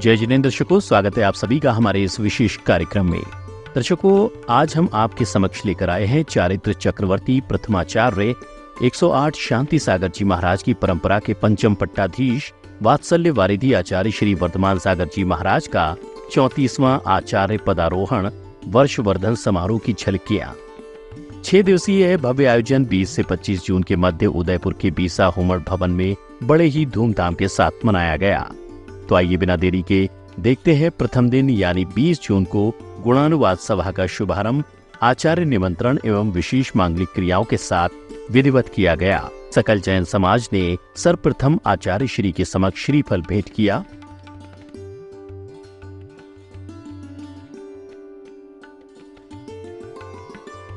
जय जिनेंद्र दर्शकों, स्वागत है आप सभी का हमारे इस विशेष कार्यक्रम में। दर्शकों, आज हम आपके समक्ष लेकर आए हैं चारित्र चक्रवर्ती प्रथमाचार्य 108 शांति सागर जी महाराज की परंपरा के पंचम पट्टाधीश वात्सल्य वारिधि आचार्य श्री वर्धमान सागर जी महाराज का 34वां आचार्य पदारोहण वर्षवर्धन समारोह की झलकियां। 6 दिवसीय भव्य आयोजन 20 से 25 जून के मध्य उदयपुर के बीसा होमर भवन में बड़े ही धूमधाम के साथ मनाया गया। तो आइए बिना देरी के देखते हैं प्रथम दिन यानी 20 जून को गुणानुवाद सभा का शुभारंभ आचार्य निमंत्रण एवं विशेष मांगलिक क्रियाओं के साथ विधिवत किया गया। सकल जैन समाज ने सर्वप्रथम आचार्य श्री के समक्ष श्रीफल भेंट किया।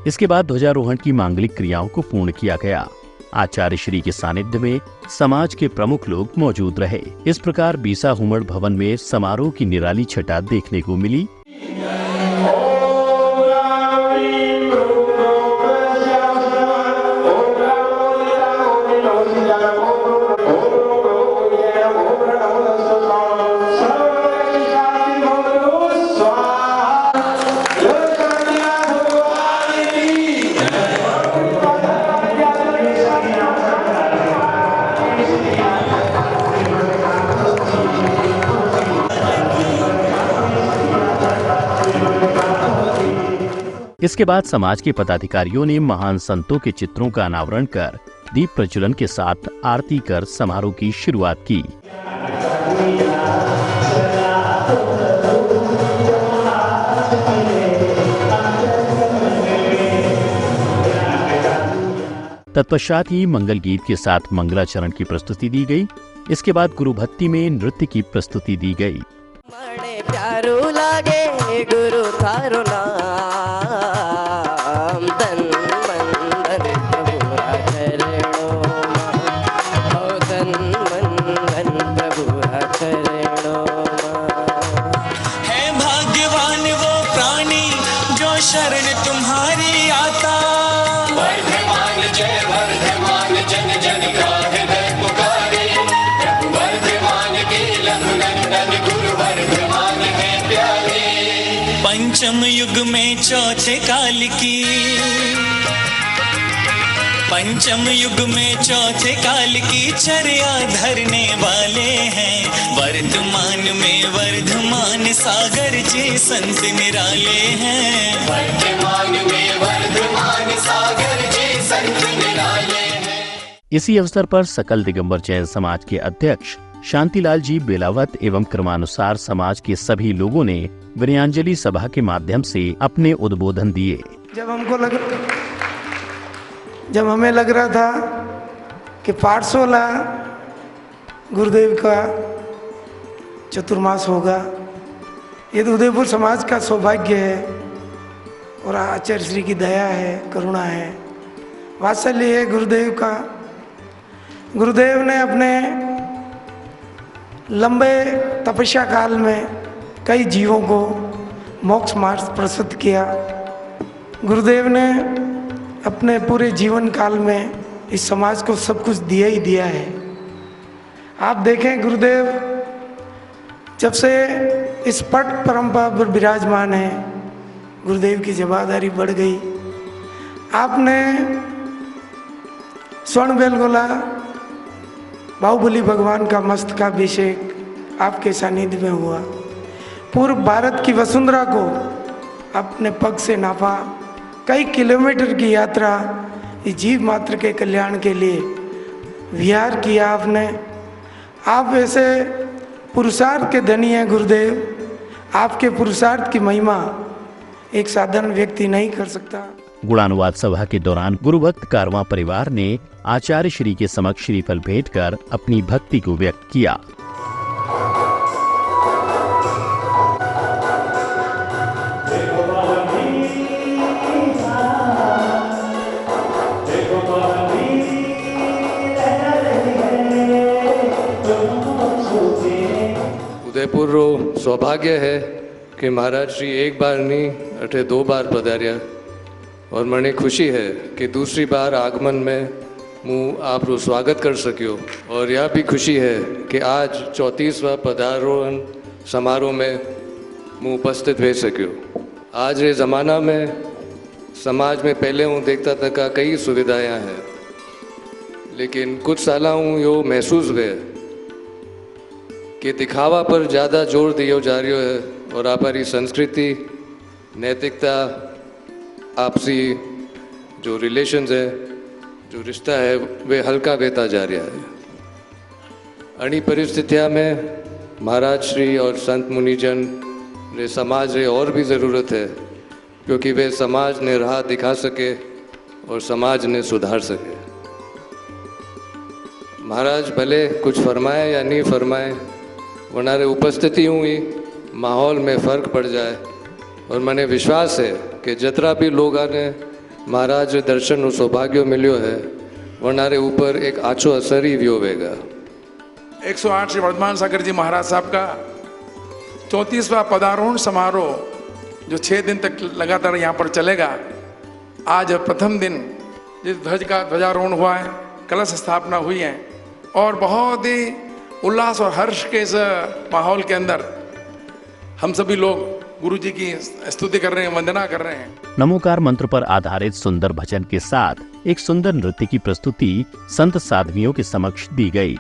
इसके बाद ध्वजारोहण की मांगलिक क्रियाओं को पूर्ण किया गया। आचार्य श्री के सानिध्य में समाज के प्रमुख लोग मौजूद रहे। इस प्रकार बीसा हुमड़ भवन में समारोह की निराली छटा देखने को मिली। इसके बाद समाज के पदाधिकारियों ने महान संतों के चित्रों का अनावरण कर दीप प्रज्वलन के साथ आरती कर समारोह की शुरुआत की। तत्पश्चात ही मंगल गीत के साथ मंगलाचरण की प्रस्तुति दी गई। इसके बाद गुरु भक्ति में नृत्य की प्रस्तुति दी गई। गुरु थारो शरण तुम्हारी आता, वर्धमान जय वर्धमान जन जन का हृदय पुकारे, प्रभु वर्धमान के लखनंदन गुरु वर्धमान है प्यारे। पंचम युग में चौथे काल की, पंचम युग में चौथे काल की चर्या धरने वाले हैं। वर्धमान में वर्धमान सागर जी संत निराले हैं। वर्धमान में वर्धमान सागर जी संत निराले हैं। इसी अवसर पर सकल दिगंबर जैन समाज के अध्यक्ष शांतिलाल जी बेलावत एवं क्रमानुसार समाज के सभी लोगों ने विनयाञ्जलि सभा के माध्यम से अपने उद्बोधन दिए। जब हमें लग रहा था कि पाठशाला गुरुदेव का चतुर्मास होगा, ये तो उदयपुर समाज का सौभाग्य है और आचार्य श्री की दया है, करुणा है, वात्सल्य है गुरुदेव का। गुरुदेव ने अपने लंबे तपस्या काल में कई जीवों को मोक्ष मार्ग प्रस्तुत किया। गुरुदेव ने अपने पूरे जीवन काल में इस समाज को सब कुछ दिया ही दिया है। आप देखें, गुरुदेव जब से इस पट परंपरा पर विराजमान है, गुरुदेव की जवाबदारी बढ़ गई। आपने स्वर्ण बेलगोला बाहुबली भगवान का मस्तकाभिषेक आपके सानिध्य में हुआ। पूर्व भारत की वसुंधरा को अपने पग से नापा। कई किलोमीटर की यात्रा इस जीव मात्र के कल्याण के लिए विहार किया आपने। आप ऐसे पुरुषार्थ के धनी हैं गुरुदेव। आपके पुरुषार्थ की महिमा एक साधारण व्यक्ति नहीं कर सकता। गुणानुवाद सभा के दौरान गुरुभक्त कारवां परिवार ने आचार्य श्री के समक्ष श्रीफल भेंट कर अपनी भक्ति को व्यक्त किया। उदयपुर सौभाग्य है कि महाराज श्री एक बार नहीं अठे 2 बार पधार्या और मने खुशी है कि दूसरी बार आगमन में હું આપનું સ્વાગત કરી શક્યો और यह भी खुशी है कि आज 34वां पदारोहण समारोह में मैं उपस्थित रह सक्यो। आज ये ज़माना में समाज में पहले हूँ देखता था का कई सुविधाएं हैं, लेकिन कुछ साल हूँ यो महसूस हुए कि दिखावा पर ज़्यादा जोर दियो जा रही है और हमारी संस्कृति, नैतिकता, आपसी जो रिलेशंस है, जो रिश्ता है, वे हल्का बेता जा रहा है। अणी परिस्थितियों में महाराज श्री और संत मुनिजन ने समाज रे और भी ज़रूरत है, क्योंकि वे समाज ने राह दिखा सके और समाज ने सुधार सके। महाराज भले कुछ फरमाए या नहीं फरमाए, वनारे उपस्थिति हुई माहौल में फ़र्क पड़ जाए, और मैंने विश्वास है कि जितना भी लोगों ने महाराज दर्शन और सौभाग्य मिलो है, वनारे ऊपर एक आछो असर ही व्यो होगा। 108 श्री वर्धमान सागर जी महाराज साहब का 34वां पदारोहण समारोह जो 6 दिन तक लगातार यहाँ पर चलेगा। आज प्रथम दिन जिस ध्वज का ध्वजारोहण हुआ है, कलश स्थापना हुई है, और बहुत ही उल्लास और हर्ष के इस माहौल के अंदर हम सभी लोग गुरु जी की स्तुति कर रहे हैं, वंदना कर रहे हैं। नमोकार मंत्र पर आधारित सुंदर भजन के साथ एक सुंदर नृत्य की प्रस्तुति संत साध्वियों के समक्ष दी गई।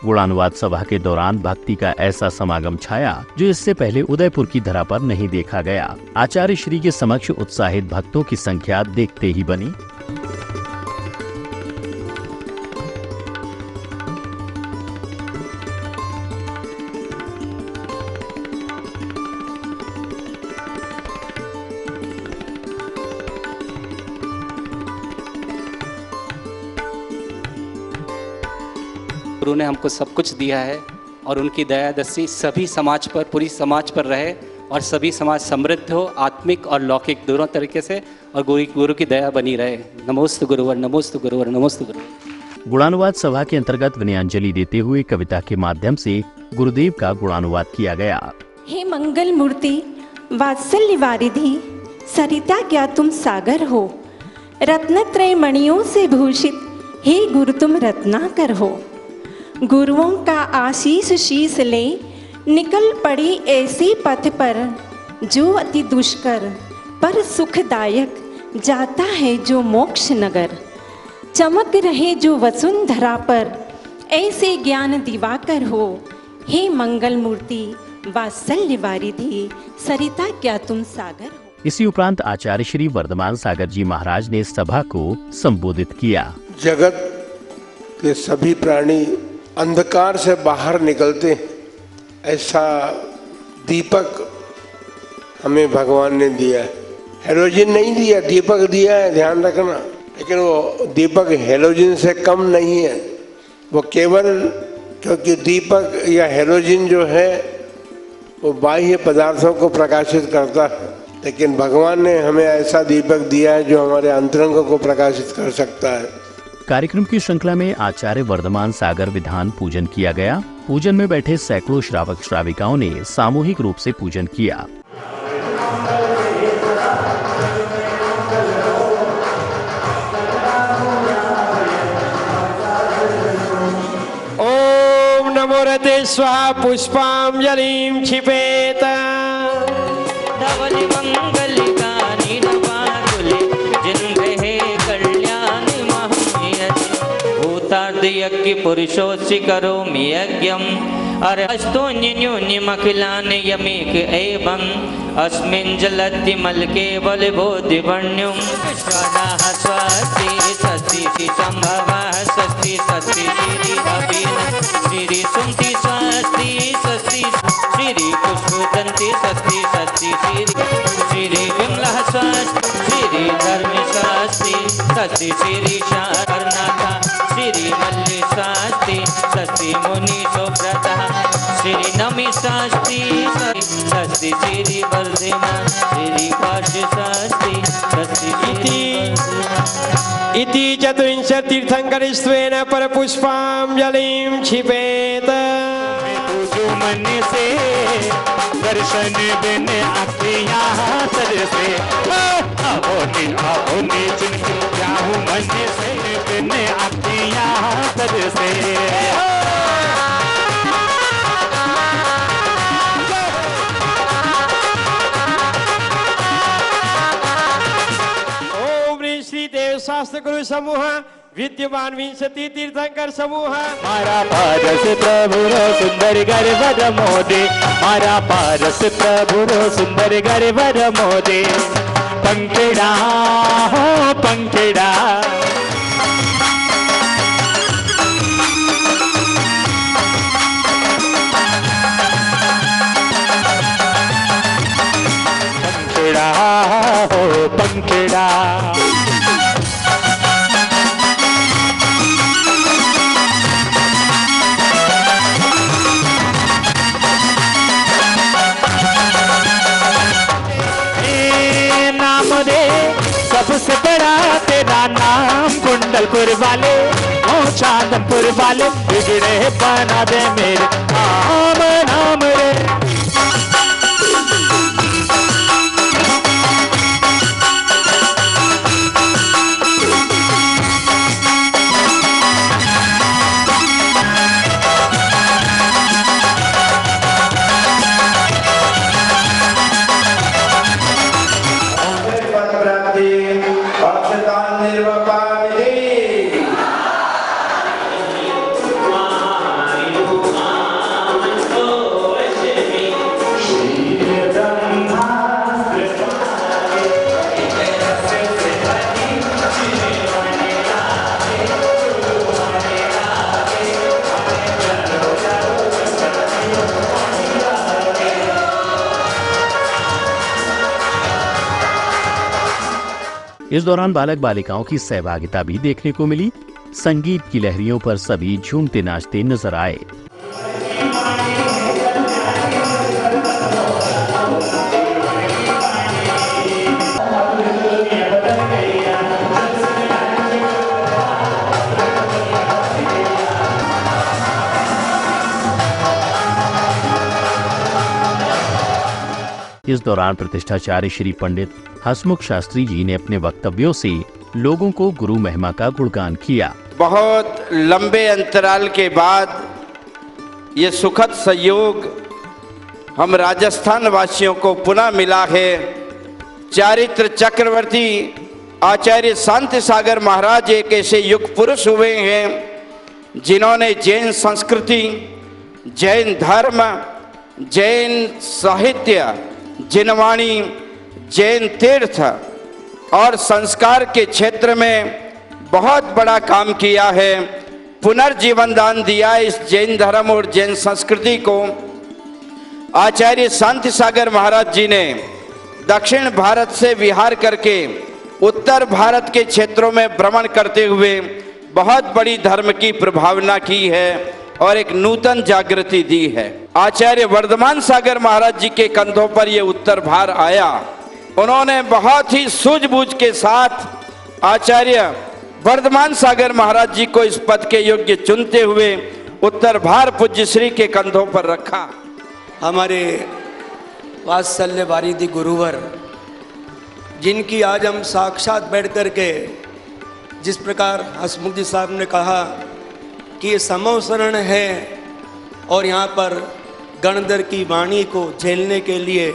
गुणानुवाद सभा के दौरान भक्ति का ऐसा समागम छाया जो इससे पहले उदयपुर की धरा पर नहीं देखा गया। आचार्य श्री के समक्ष उत्साहित भक्तों की संख्या देखते ही बनी। गुरु ने हमको सब कुछ दिया है और उनकी दया दृष्टि सभी समाज पर, पूरी समाज पर रहे और सभी समाज समृद्ध हो, आत्मिक और लौकिक दोनों तरीके से, और गुरु की दया बनी रहे। नमोस्तु गुरुवर, नमोस्तु गुरुवर, नमोस्तु गुरुवर। गुणानुवाद सभा के अंतर्गत विनयांजलि देते हुए कविता के माध्यम से गुरुदेव का गुणानुवाद किया गया। हे मंगल मूर्ति वात्सल्य वारिधि, सरिता क्या तुम सागर हो, रत्नत्रय मणियों से भूषित हे गुरु तुम रत्नाकर हो। गुरुओं का आशीष शीस ले निकल पड़ी ऐसे पथ पर, जो अति दुष्कर पर सुखदायक जाता है जो मोक्ष नगर। चमक रहे जो वसुंधरा पर, ऐसे ज्ञान दिवाकर हो, हे मंगल मूर्ति वात्सल्य वारिधि, सरिता क्या तुम सागर हो। इसी उपरांत आचार्य श्री वर्धमान सागर जी महाराज ने सभा को संबोधित किया। जगत के सभी प्राणी अंधकार से बाहर निकलते, ऐसा दीपक हमें भगवान ने दिया है। हेलोजन नहीं दिया, दीपक दिया है, ध्यान रखना। लेकिन वो दीपक हेलोजन से कम नहीं है, वो केवल क्योंकि दीपक या हेलोजन जो है वो बाह्य पदार्थों को प्रकाशित करता है, लेकिन भगवान ने हमें ऐसा दीपक दिया है जो हमारे अंतरंग को प्रकाशित कर सकता है। कार्यक्रम की श्रृंखला में आचार्य वर्धमान सागर विधान पूजन किया गया। पूजन में बैठे सैकड़ों श्रावक श्राविकाओं ने सामूहिक रूप से पूजन किया। ओम नमो रते स्वाहा पुष्पांजलिं क्षिपेत। यज्ञ पुरुषोऽसि करोमि यज्ञं अरे अस्तु न्यून्यमखिलानि यमिक एवं अस्मिन् जलति मल केवल बोधिवर्ण्यं स्वदाः स्वस्ति स्वस्ति संभवः स्वस्ति स्वस्ति श्री अभिन श्री सुमति स्वस्ति स्वस्ति श्री पुष्पदन्ति स्वस्ति स्वस्ति श्री विमलः स्वस्ति श्री धर्म स्वस्ति स्वस्ति श्री शरणनाथ श्री मल्ली स्वस्ति स्वस्ति मुनि सुब्रतः श्री नमि स्वस्ति स्वस्ति श्री वर्धमान श्री पार्श स्वस्ति स्वस्ति इति चतुर्विंश तीर्थंकरस्त्वेन परपुष्पांजलिं क्षिपेत। मन से दर्शन बिन आँखियाँ तरसे आओ जिनको जाऊँ मन से बिन आँखियाँ तरसे। श्री देव शास्त्र गुरु समूह विद्यमान विंशति तीर्थंकर समूह मारा पारस प्रभु रो सुंदर गर्भ मोदे मारा पारस प्रभु रो सुंदर गर्भ मोदे पंखेड़ा हो पंखेड़ा पंखेड़ा हो पंखेड़ा सबसे बड़ा तेरा नाम कुंडलपुर वाले ओ चांदपुर वाले बिगड़े बना दे मेरे नाम नाम रे। इस दौरान बालक बालिकाओं की सहभागिता भी देखने को मिली। संगीत की लहरियों पर सभी झूमते नाचते नजर आए। इस दौरान प्रतिष्ठाचार्य श्री पंडित हसमुख शास्त्री जी ने अपने वक्तव्यों से लोगों को गुरु महिमा का गुणगान किया। बहुत लंबे अंतराल के बाद ये सुखद संयोग हम राजस्थान वासियों को पुनः मिला है। चारित्र चक्रवर्ती आचार्य शांति सागर महाराज एक ऐसे युग पुरुष हुए हैं जिन्होंने जैन संस्कृति, जैन धर्म, जैन साहित्य, जिनवाणी, जैन तीर्थ और संस्कार के क्षेत्र में बहुत बड़ा काम किया है। पुनर्जीवन दान दिया इस जैन धर्म और जैन संस्कृति को। आचार्य शांति सागर महाराज जी ने दक्षिण भारत से विहार करके उत्तर भारत के क्षेत्रों में भ्रमण करते हुए बहुत बड़ी धर्म की प्रभावना की है और एक नूतन जागृति दी है। आचार्य वर्धमान सागर महाराज जी के कंधों पर यह उत्तर भार आया। उन्होंने बहुत ही सूझबूझ के साथ आचार्य वर्धमान सागर महाराज जी को इस पद के योग्य चुनते हुए उत्तर भार पूज्य श्री के कंधों पर रखा। हमारे वात्सल्य वारिधि गुरुवर, जिनकी आज हम साक्षात बैठ कर के जिस प्रकार हसमुख जी साहब ने कहा कि ये समवसरण है और यहाँ पर गणधर की वाणी को झेलने के लिए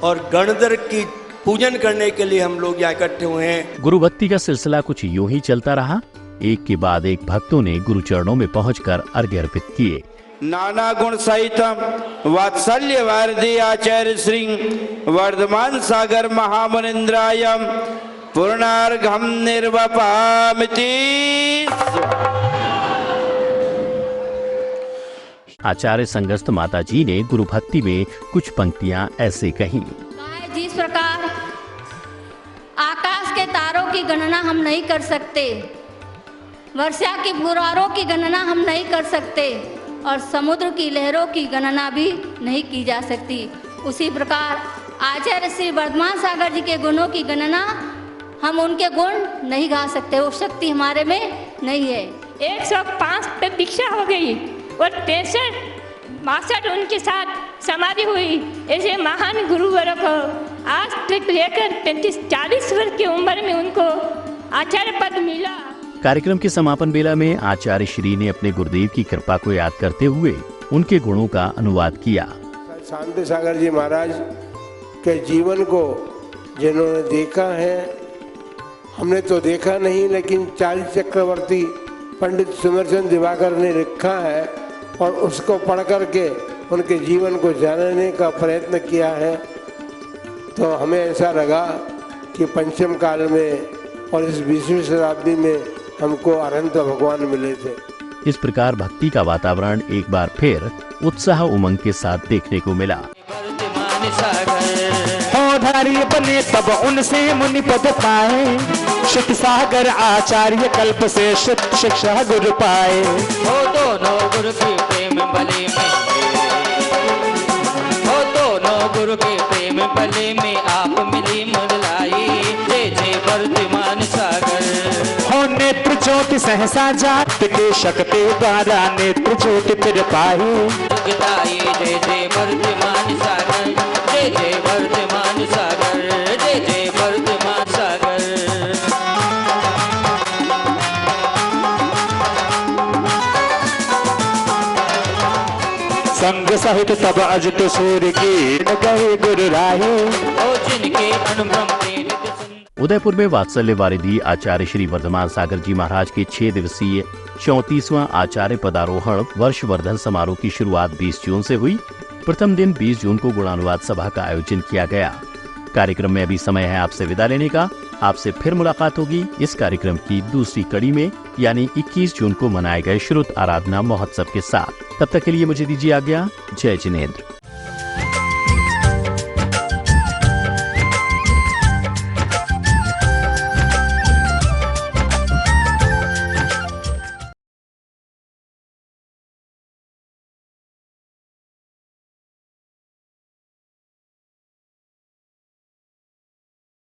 और गणधर की पूजन करने के लिए हम लोग यहाँ इकट्ठे हुए हैं। गुरु भक्ति का सिलसिला कुछ यूं ही चलता रहा। एक के बाद एक भक्तों ने गुरु चरणों में पहुंचकर अर्घ्य अर्पित किए। नाना गुण सहित वात्सल्य वारिधि आचार्य श्री वर्धमान सागर महामुनिंद्राय पूर्णार्घम निर्वपामिति। आचार्य संगस्त माता जी ने गुरु भक्ति में कुछ पंक्तियां ऐसे कहीं। जिस प्रकार आकाश के तारों की गणना हम नहीं कर सकते, वर्षा की फुहारों की गणना हम नहीं कर सकते और समुद्र की लहरों की गणना भी नहीं की जा सकती, उसी प्रकार आचार्य श्री वर्धमान सागर जी के गुणों की गणना हम उनके गुण नहीं गा सकते, वो शक्ति हमारे में नहीं है। 105 पे दीक्षा हो गई और 63-62 उनके साथ समाधि हुई। ऐसे महान गुरुवर को आज तक लेकर 35-40 वर्ष की उम्र में उनको आचार्य पद मिला। कार्यक्रम के समापन बेला में आचार्य श्री ने अपने गुरुदेव की कृपा को याद करते हुए उनके गुणों का अनुवाद किया। शांति सागर जी महाराज के जीवन को जिन्होंने देखा है, हमने तो देखा नहीं, लेकिन चार्ल्स चक्रवर्ती पंडित सुंदरचंद दिवाकर ने लिखा है और उसको पढ़ करके उनके जीवन को जानने का प्रयत्न किया है, तो हमें ऐसा लगा कि पंचम काल में और इस 20वीं शताब्दी में हमको अनंत भगवान मिले थे। इस प्रकार भक्ति का वातावरण एक बार फिर उत्साह उमंग के साथ देखने को मिला। धार्य बने तब उनसे मुनि पद पाए, शिव सागर आचार्य कल्प से शिक्षा गुरु पाए। हो दोनों गुरु के प्रेम बले में, हो दोनों गुरु के प्रेम बले में आप मिली मुरलाई। जय जय वर्धमान सागर। हो नेत्र ज्योति सहसा जात के शक्ति द्वारा नेत्र ज्योति फिर पाए। जय जय वर्धमान सागर, जय जय वर्धमान सागर, जय जय वर्धमान सागर। संग सहित तब अजित सूर्य की गए गुरु राहे। जिनके अनुपम उदयपुर में वात्सल्य वारिधि आचार्य श्री वर्धमान सागर जी महाराज के 6 दिवसीय 34वां आचार्य पदारोहण वर्षवर्धन समारोह की शुरुआत 20 जून से हुई। प्रथम दिन 20 जून को गुणानुवाद सभा का आयोजन किया गया। कार्यक्रम में अभी समय है आपसे विदा लेने का। आपसे फिर मुलाकात होगी इस कार्यक्रम की दूसरी कड़ी में, यानी 21 जून को मनाए गए श्रुत आराधना महोत्सव के साथ। तब तक के लिए मुझे दीजिए आज्ञा। जय जिनेंद्र।